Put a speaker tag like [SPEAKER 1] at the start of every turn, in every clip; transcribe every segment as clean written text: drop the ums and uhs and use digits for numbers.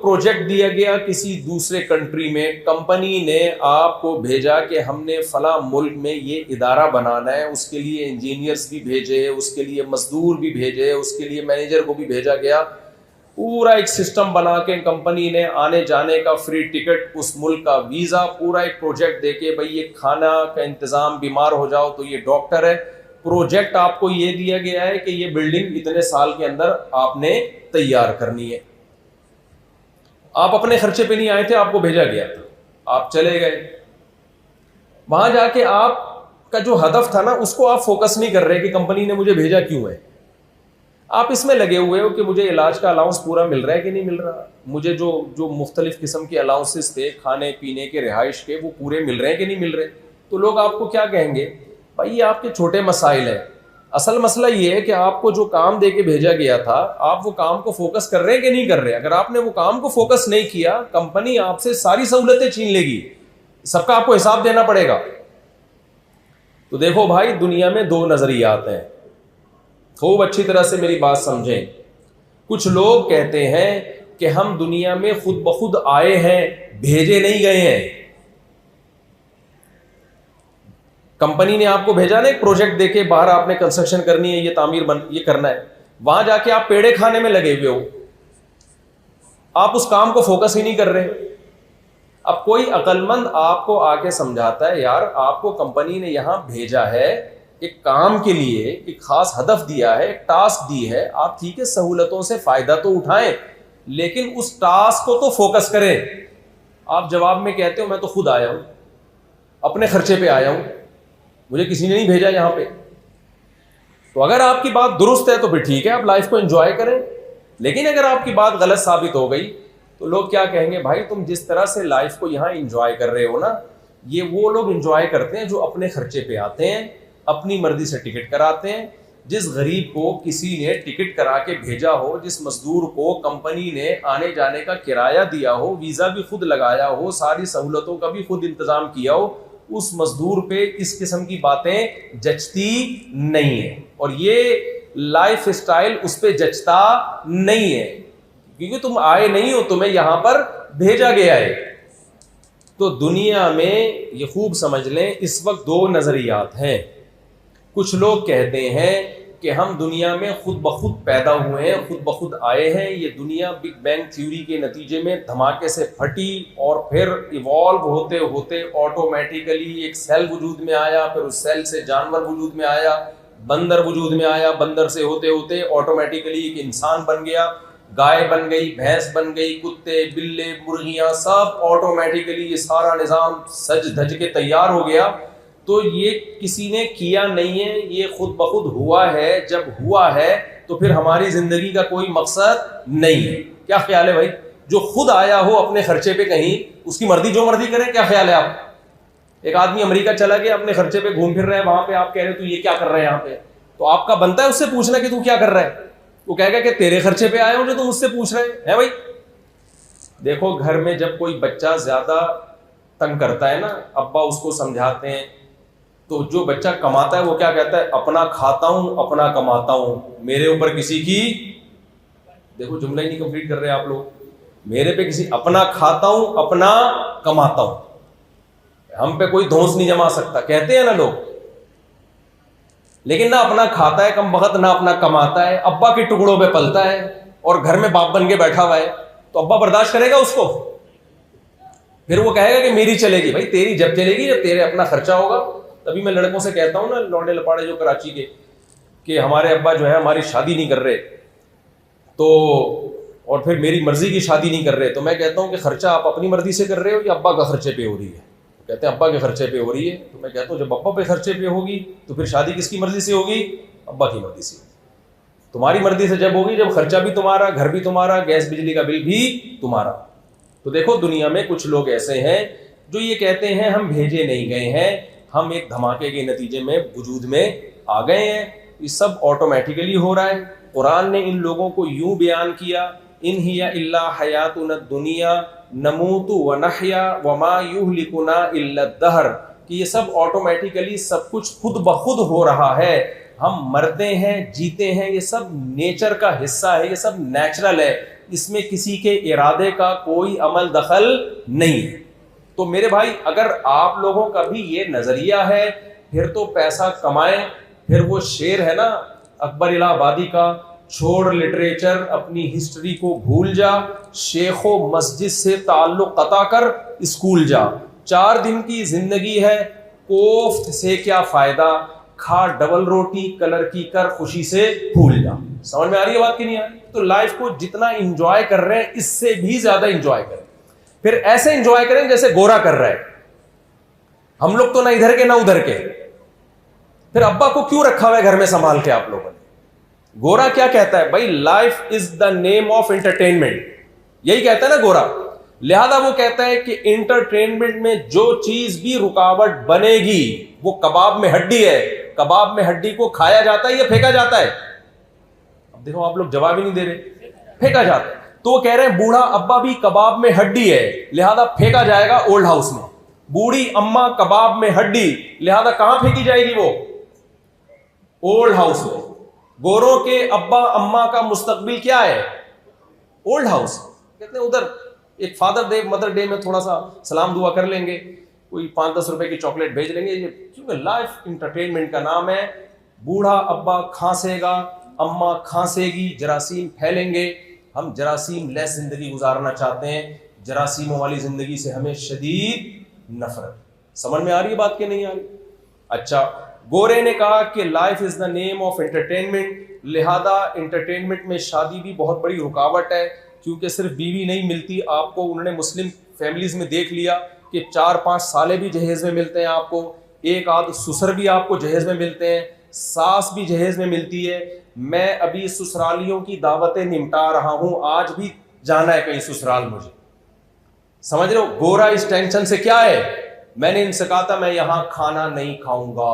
[SPEAKER 1] Project दिया गया किसी दूसरे कंट्री में, कंपनी ने आपको भेजा कि हमने फला मुल्क में ये इदारा बनाना है, उसके लिए इंजीनियर्स भी भेजे, उसके लिए मजदूर भी भेजे, उसके लिए मैनेजर को भी भेजा गया, पूरा एक सिस्टम बना के कंपनी ने आने जाने का फ्री टिकट, उस मुल्क का वीज़ा, पूरा एक प्रोजेक्ट देके भाई ये खाना का इंतज़ाम, बीमार हो जाओ तो ये डॉक्टर है। प्रोजेक्ट आपको ये दिया गया है कि ये बिल्डिंग इतने साल के अंदर आपने तैयार करनी है। आप अपने खर्चे पे नहीं आए थे, आपको भेजा गया था, आप चले गए वहां जाके, आपका जो हदफ था ना उसको आप फोकस नहीं कर रहे कि कंपनी ने मुझे भेजा क्यों है। आप इसमें लगे हुए हो कि मुझे इलाज का अलाउंस पूरा मिल रहा है कि नहीं मिल रहा, मुझे जो जो मुख्तलिफ किस्म के अलाउंसेस थे खाने पीने के, रिहाइश के, वो पूरे मिल रहे हैं कि नहीं मिल रहे। तो लोग आपको क्या कहेंगे, भाई ये आपके छोटे मसाइल हैं, असल मसला ये है कि आपको जो काम दे के भेजा गया था, आप वो काम को फोकस कर रहे हैं कि नहीं कर रहे। अगर आपने वो काम को फोकस नहीं किया, कंपनी आपसे सारी सहूलतें छीन लेगी, सबका आपको हिसाब देना पड़ेगा। तो देखो भाई, दुनिया में दो नजरियात हैं, खूब अच्छी तरह से मेरी बात समझें। कुछ लोग कहते हैं कि हम दुनिया में खुद ब खुद आए हैं, भेजे नहीं गए हैं। कंपनी ने आपको भेजा ना एक प्रोजेक्ट देके, बाहर आपने कंस्ट्रक्शन करनी है, ये ये करना है, वहां जाके आप पेड़े खाने में लगे हुए हो, आप उस काम को फोकस ही नहीं कर रहे। अब कोई अक्लमंद आपको आके समझाता है, यार आपको कंपनी ने यहां भेजा है एक काम के लिए, एक खास हदफ दिया है, एक टास्क दी है, आप ठीक है सहूलतों से फायदा तो उठाएं, लेकिन उस टास्क को तो फोकस करें। आप जवाब में कहते हो मैं तो खुद आया हूं, अपने खर्चे पे आया हूं, मुझे किसी ने नहीं भेजा यहां पे। तो अगर आपकी बात दुरुस्त है तो फिर ठीक है, आप लाइफ को एंजॉय करें। लेकिन अगर आपकी बात गलत साबित हो गई तो लोग क्या कहेंगे, भाई तुम जिस तरह से लाइफ को यहां एंजॉय कर रहे हो ना, ये वो लोग एंजॉय करते हैं जो अपने खर्चे पे आते हैं, अपनी मर्जी से टिकट कराते हैं। जिस गरीब को किसी ने टिकट करा के भेजा हो, जिस मजदूर को कंपनी ने आने जाने का किराया दिया हो, वीजा भी खुद लगाया हो, सारी सहूलतों का भी खुद इंतजाम किया हो, उस मजदूर पे इस किस्म की बातें जचती नहीं है, और ये लाइफ स्टाइल उस पे जचता नहीं है, क्योंकि तुम आए नहीं हो, तुम्हें यहां पर भेजा गया है। तो दुनिया में ये खूब समझ लें, इस वक्त दो नजरियात हैं। कुछ लोग कहते हैं कि हम दुनिया में खुद ब खुद पैदा हुए हैं, खुद ब खुद आए हैं, ये दुनिया बिग बैंग थ्योरी के नतीजे में धमाके से फटी और फिर इवॉल्व होते होते ऑटोमेटिकली एक सेल वजूद में आया, फिर उस सेल से जानवर वजूद में आया, बंदर वजूद में आया, बंदर से होते होते ऑटोमेटिकली एक इंसान बन गया, गाय बन गई, भैंस बन गई, कुत्ते बिल्ले मुर्गियां, सब ऑटोमेटिकली ये सारा निज़ाम सज धज के तैयार हो गया। तो ये किसी ने किया नहीं है, ये खुद ब खुद हुआ है। जब हुआ है तो फिर हमारी जिंदगी का कोई मकसद नहीं है। क्या ख्याल है भाई, जो खुद आया हो अपने खर्चे पे कहीं, उसकी मर्जी जो मर्जी करे, क्या ख्याल है आप? एक आदमी अमेरिका चला गया, अपने खर्चे पे घूम फिर रहा है, वहां पे आप कह रहे हो तू ये क्या कर रहा है यहाँ पे, तो आपका बनता है उससे पूछना कि तू क्या कर रहा है। वो कहेगा कि तेरे खर्चे पे आया हूं जो तुम मुझसे पूछ रहे हैं भाई। देखो, घर में जब कोई बच्चा ज्यादा तंग करता है ना, अब्बा उसको समझाते हैं, तो जो बच्चा कमाता है वो क्या कहता है, अपना खाता हूं, अपना कमाता हूं, मेरे ऊपर किसी की, देखो जुमला ही नहीं कंप्लीट कर रहे आप लोग, मेरे पे किसी, अपना खाता हूं, अपना कमाता हूं, हम पे कोई धौंस नहीं जमा सकता, कहते हैं ना लोग। लेकिन ना अपना खाता है कम वक्त, ना अपना कमाता है, अब्बा के टुकड़ों पे पलता है और घर में बाप बन के बैठा हुआ है, तो अब्बा बर्दाश्त करेगा उसको? फिर वो कहेगा कि मेरी चलेगी। भाई तेरी जब चलेगी जब तेरे अपना खर्चा होगा। तभी मैं लड़कों से कहता हूं ना, लौंडे लपाड़े जो कराची के, कि हमारे अब्बा जो है हमारी शादी नहीं कर रहे, तो और फिर मेरी मर्जी की शादी नहीं कर रहे, तो मैं कहता हूं कि खर्चा आप अपनी मर्जी से कर रहे हो या अब्बा का खर्चे पे हो रही है? कहते हैं अब्बा के खर्चे पे हो रही है। तो मैं कहता हूं जब अब्बा पे खर्चे पे होगी तो फिर शादी किसकी मर्जी से होगी? अब्बा की मर्जी से। तुम्हारी मर्जी से जब होगी, जब खर्चा भी तुम्हारा, घर भी तुम्हारा, गैस बिजली का बिल भी तुम्हारा। तो देखो, दुनिया में कुछ लोग ऐसे हैं जो ये कहते हैं हम भेजे नहीं गए हैं, हम एक धमाके के नतीजे में वजूद में आ गए हैं, ये सब ऑटोमेटिकली हो रहा है। कुरान ने इन लोगों को यूं बयान किया, इन हिया इल्ला हयातुन दुनिया नमूतु व नहया व मा युहलिकुना इल्ला दहर, कि ये सब ऑटोमेटिकली सब कुछ खुद ब खुद हो रहा है। हम मरते हैं, जीते हैं, ये सब नेचर का हिस्सा है, ये सब नेचुरल है। इसमें किसी के इरादे का कोई अमल दखल नहीं है। तो मेरे भाई, अगर आप लोगों का भी ये नजरिया है, फिर तो पैसा कमाएं। फिर वो शेर है ना अकबर इलाहाबादी का, छोड़ लिटरेचर अपनी हिस्ट्री को भूल जा, शेखो मस्जिद से ताल्लुक कता कर, स्कूल जा। 4 दिन की जिंदगी है, कोफ्त से क्या फायदा, खा डबल रोटी कलर की कर खुशी से भूल जा। समझ में आ रही है बात कि नहीं आ रही? तो लाइफ को जितना एंजॉय कर रहे हैं इससे भी ज्यादा एंजॉय करें। फिर ऐसे एंजॉय करें जैसे गोरा कर रहा है। हम लोग तो ना इधर के ना उधर के। फिर अब्बा को क्यों रखा हुआ है घर में संभाल के आप लोगों ने? गोरा क्या कहता है भाई, life is the name of entertainment, यही कहता है ना गोरा। लिहाजा वो कहता है कि एंटरटेनमेंट में जो चीज भी रुकावट बनेगी वो कबाब में हड्डी है। कबाब में हड्डी को खाया जाता है या फेंका जाता है? अब देखो आप लोग जवाब ही नहीं दे रहे, फेंका जाता है। तो वो कह रहे हैं बूढ़ा अब्बा भी कबाब में हड्डी है, लिहाजा फेंका जाएगा ओल्ड हाउस में। बूढ़ी अम्मा कबाब में हड्डी, लिहाजा कहां फेंकी जाएगी वो? ओल्ड हाउस में। गोरों के अब्बा अम्मा का मुस्तकबिल क्या है? Old house. कहते हैं उधर एक फादर डे मदर डे में थोड़ा सा सलाम दुआ कर लेंगे, कोई 5-10 रुपए की चॉकलेट भेज लेंगे, ये क्योंकि लाइफ इंटरटेनमेंट का नाम है। बूढ़ा अब्बा खांसेगा, अम्मा खांसेगी, जरासीम फैलेंगे। हम जरासीम लेस जिंदगी गुजारना चाहते हैं, जरासीमों वाली जिंदगी से हमें शदीद नफरत। समझ में आ रही है बात कि नहीं आ रही? अच्छा, गोरे ने कहा कि life is the name of entertainment, लिहाजा एंटरटेनमेंट में शादी भी बहुत बड़ी रुकावट है, क्योंकि सिर्फ बीवी नहीं मिलती आपको। उन्होंने मुस्लिम फैमिलीज में देख लिया कि 4-5 साले भी जहेज में मिलते हैं आपको, एक आध ससुर भी आपको जहेज में मिलते हैं, सास भी जहेज में मिलती है। मैं अभी ससुरालियों की दावतें निपटा रहा हूं, आज भी जाना है कहीं ससुराल मुझे। समझ रहे हो? गोरा इस टेंशन से क्या है, मैंने इनसे कहा था मैं यहां खाना नहीं खाऊंगा।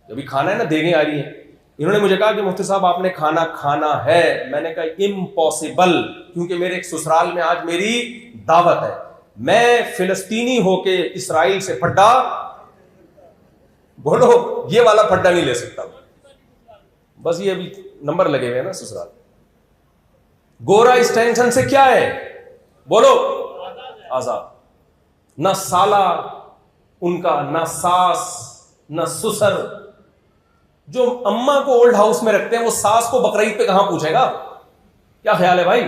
[SPEAKER 1] अभी खाना है ना, देने आ रही है। इन्होंने मुझे कहा कि मुफ्ती साहब आपने खाना खाना है। मैंने कहा इम्पॉसिबल, क्योंकि मेरे एक ससुराल में आज मेरी दावत है। मैं फिलिस्तीनी होके इसराइल से फड्डा, बोलो ये वाला फड्डा नहीं ले सकता। बस ये अभी नंबर लगे हुए हैं ना ससुराल। गोरा इस टेंशन से क्या है, बोलो? आजाद। ना साला उनका, ना सास, ना ससुर। जो अम्मा को ओल्ड हाउस में रखते हैं वो सास को बकरीद पे कहां पूछेगा? क्या ख्याल है भाई?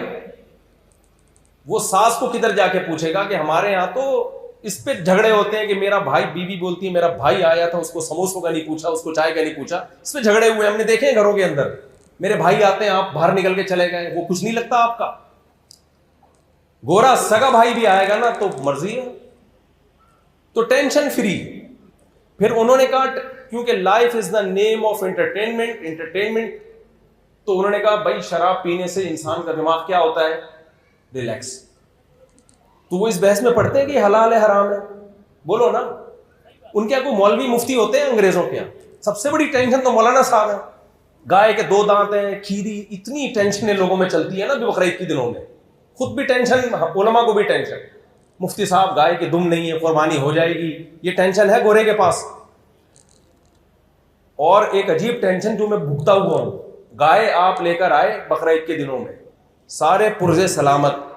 [SPEAKER 1] वो सास को किधर जाके पूछेगा कि हमारे यहां तो इस पे झगड़े होते हैं कि मेरा भाई, बीवी बोलती है मेरा भाई आया था उसको समोसों का नहीं पूछा, उसको चाय का नहीं पूछा। इस पे झगड़े हुए हमने देखे हैं घरों के अंदर। मेरे भाई आते हैं, आप बाहर निकल के चले गए, वो कुछ नहीं लगता आपका? गोरा सगा भाई भी आएगा ना तो मर्जी है, तो टेंशन फ्री। फिर उन्होंने कहा क्योंकि life is the name of entertainment, तो उन्होंने कहा भाई शराब पीने से इंसान का दिमाग क्या होता है? रिलैक्स। तो वो इस बहस में पढ़ते हैं कि हलाल है हराम है, बोलो ना। उनके यहाँ कोई मौलवी मुफ्ती होते हैं अंग्रेजों के यहाँ? सबसे बड़ी टेंशन तो मौलाना साहब है। गाय के 2 दांत हैं, खीरी, इतनी टेंशन लोगों में चलती है ना बकरीद के दिनों में। खुद भी टेंशन, उलमा को भी टेंशन, मुफ्ती साहब गाय की दुम नहीं है, कुर्बानी हो जाएगी, ये टेंशन है गोरे के पास। और एक अजीब टेंशन जो मैं भुगता हुआ हूं, गाय आप लेकर आए बकरीद के दिनों में, सारे पुरजे सलामत,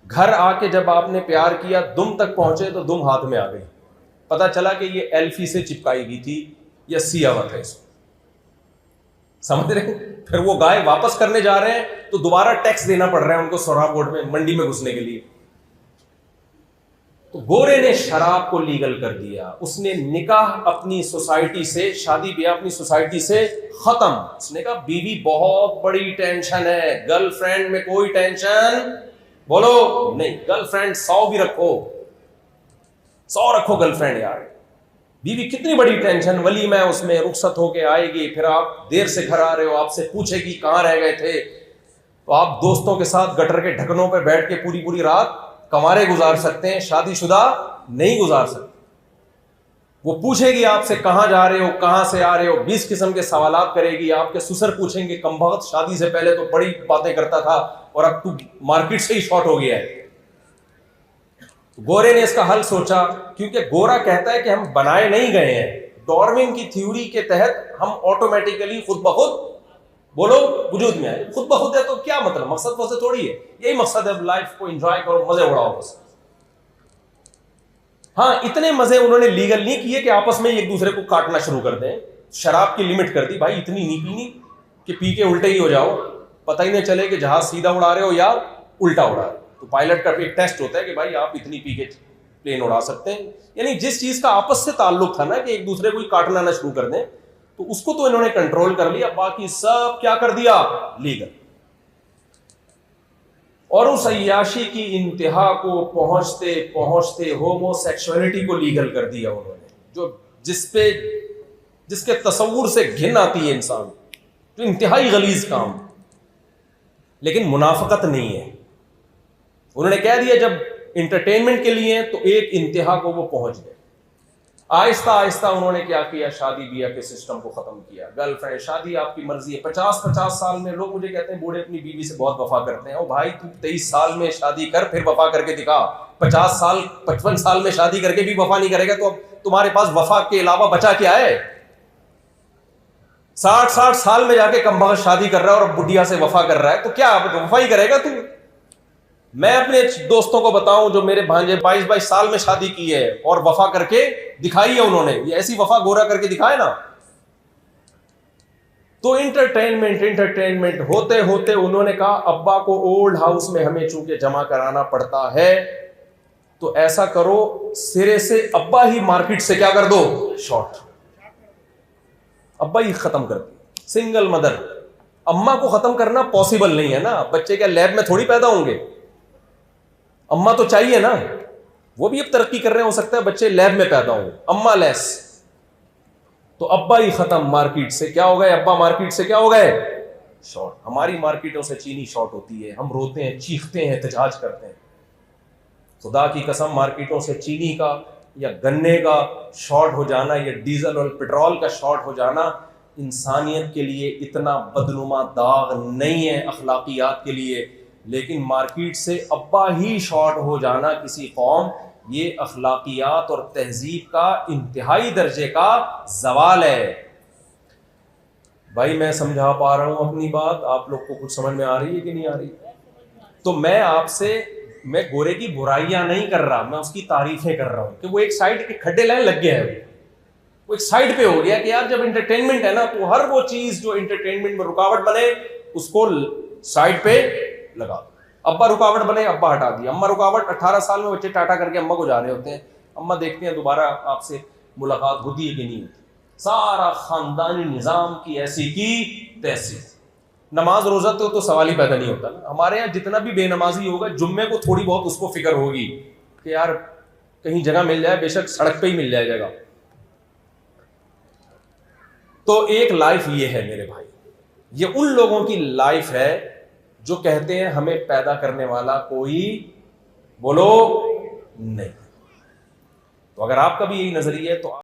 [SPEAKER 1] घर आके जब आपने प्यार किया, दुम तक पहुंचे तो दुम हाथ में आ गई। पता चला कि ये एल्फी से चिपकाई गई थी या सियावत है इसको। समझ रहे? फिर वो गाय वापस करने जा रहे हैं तो दोबारा टैक्स देना पड़ रहा है उनको सोहरा बोर्ड में, मंडी में घुसने के लिए। तो गोरे ने शराब को लीगल कर दिया, उसने निकाह अपनी सोसाइटी से, शादी ब्याह अपनी सोसाइटी से खत्म। उसने कहा बीवी बहुत बड़ी टेंशन है, गर्लफ्रेंड में कोई टेंशन बोलो नहीं। गर्लफ्रेंड 100 भी रखो, 100 रखो गर्लफ्रेंड यार, बीवी कितनी बड़ी टेंशन। वलीमा है उसमें, रुखसत होके आएगी, फिर आप देर से घर आ रहे हो, आपसे पूछेगी कहां रह गए थे, तो आप दोस्तों के साथ गटर के ढकनों पर बैठ के पूरी पूरी रात कंवारे गुजार सकते हैं, शादीशुदा नहीं गुजार सकते। वो पूछेगी आपसे कहां जा रहे हो, कहां से आ रहे हो, 20 किस्म के सवालात करेगी। आपके ससुर पूछेंगे कमबख्त शादी से पहले तो बड़ी बातें करता था और अब तू मार्केट से ही शॉर्ट हो गया है। गोरे ने इसका हल सोचा, क्योंकि गोरा कहता है कि हम बनाए नहीं गए हैं, डार्विन की थ्योरी के तहत हम ऑटोमेटिकली खुद ब खुद बोलो वजूद में आए, खुद ब खुद है तो क्या मतलब, मकसद वैसे थोड़ी है, यही मकसद है, लाइफ को एंजॉय करो, मजे उड़ाओ बस। हाँ, इतने मजे उन्होंने लीगल नहीं किए कि आपस में एक दूसरे को काटना शुरू कर दें। शराब की लिमिट कर दी भाई, इतनी नहीं पीनी कि पी के उल्टे ही हो जाओ, पता ही नहीं चले कि जहाज सीधा उड़ा रहे हो या उल्टा उड़ा रहे हो। तो पायलट का एक टेस्ट होता है कि भाई आप इतनी पी के प्लेन उड़ा सकते हैं। यानी जिस चीज का आपस से ताल्लुक था ना कि एक दूसरे को ही काटना ना शुरू कर दें, तो उसको तो इन्होंने कंट्रोल कर लिया, बाकी सब क्या कर दिया, लीगल। और उस अय्याशी की इंतहा को पहुंचते पहुंचते होमोसेक्सुअलिटी को लीगल कर दिया उन्होंने, जिसके तसव्वुर से घिन आती है इंसान, तो इंतहाई गलीज काम। लेकिन मुनाफकत नहीं है, उन्होंने कह दिया जब इंटरटेनमेंट के लिए तो एक इंतहा को वो पहुंच गए। आहिस्ता आहिस्ता उन्होंने क्या किया, शादी ब्याह के सिस्टम को खत्म किया। गर्लफ्रेंड शादी आपकी मर्जी है। 50-50 साल में लोग मुझे कहते हैं बूढ़े अपनी बीवी से बहुत वफा करते हैं। ओ भाई तू 23 साल में शादी कर, फिर वफा करके दिखा। 50 साल 55 साल में शादी करके भी वफा नहीं करेगा तो अब तुम्हारे पास वफा के अलावा बचा क्या है? 60-60 साल में जाके कमबख्त शादी कर रहा है और बुढ़िया से वफा कर रहा है, तो क्या वफा ही करेगा तू? मैं अपने दोस्तों को बताऊं जो मेरे भांजे 22-22 साल में शादी की है और वफा करके दिखाई है उन्होंने, ये ऐसी वफा गोरा करके दिखाए ना। तो इंटरटेनमेंट होते होते उन्होंने कहा अब्बा को ओल्ड हाउस में हमें चूंकि जमा कराना पड़ता है, तो ऐसा करो सिरे से अब्बा ही मार्केट से क्या कर दो, शॉर्ट, अब्बा ही खत्म कर दो। सिंगल मदर, अम्मा को खत्म करना पॉसिबल नहीं है ना, बच्चे क्या लैब में थोड़ी पैदा होंगे, अम्मा तो चाहिए ना। वो भी अब तरक्की कर रहे हैं, हो सकता है बच्चे लैब में पैदा हों, अम्मा लेस। तो अब्बा ही खत्म, मार्केट से क्या हो गए, अब्बा मार्केट से क्या हो गए, शॉर्ट। हमारी मार्केटों से चीनी शॉर्ट होती है, हम रोते हैं, चीखते हैं, एहतजाज करते हैं। खुदा की कसम, मार्केटों से चीनी का या गन्ने का शॉर्ट हो जाना या डीजल और पेट्रोल का शॉर्ट हो जाना इंसानियत के लिए इतना बदनुमा दाग नहीं है, अखलाकियात के लिए। लेकिन मार्केट से अब्बा ही शॉर्ट हो जाना किसी कौम, ये अखलाकियात और तहजीब का इंतहाई दर्जे का जवाल है। भाई मैं समझा पा रहा हूं अपनी बात, आप लोग को कुछ समझ में आ रही है कि नहीं आ रही? तो मैं गोरे की बुराइयां नहीं कर रहा, मैं उसकी तारीफें कर रहा हूं कि वो एक साइड के खड्डे लाइन लग गया है, वो एक साइड पे हो गया कि यार जब एंटरटेनमेंट है ना, तो हर वो चीज जो एंटरटेनमेंट में रुकावट बने उसको साइड पे लगा दो। अब्बा रुकावट बने, अब्बा हटा दिया। अम्मा रुकावट, 18 साल में बच्चे टाटा करके अम्मा को जा रहे होते हैं, अम्मा देखते हैं दोबारा आपसे मुलाकात होती है कि नहीं होती। सारा खानदानी निजाम की ऐसी की तैसी। नमाज रोजा तो सवाल ही पैदा नहीं होता ना। हमारे यहाँ जितना भी बेनमाजी होगा, जुम्मे को थोड़ी बहुत उसको फिक्र होगी कि यार कहीं जगह मिल जाए, बेशक सड़क पे ही मिल जाए जगह। तो एक लाइफ ये है मेरे भाई, ये उन लोगों की लाइफ है जो कहते हैं हमें पैदा करने वाला कोई बोलो नहीं। तो अगर आपका भी यही नजरिया है तो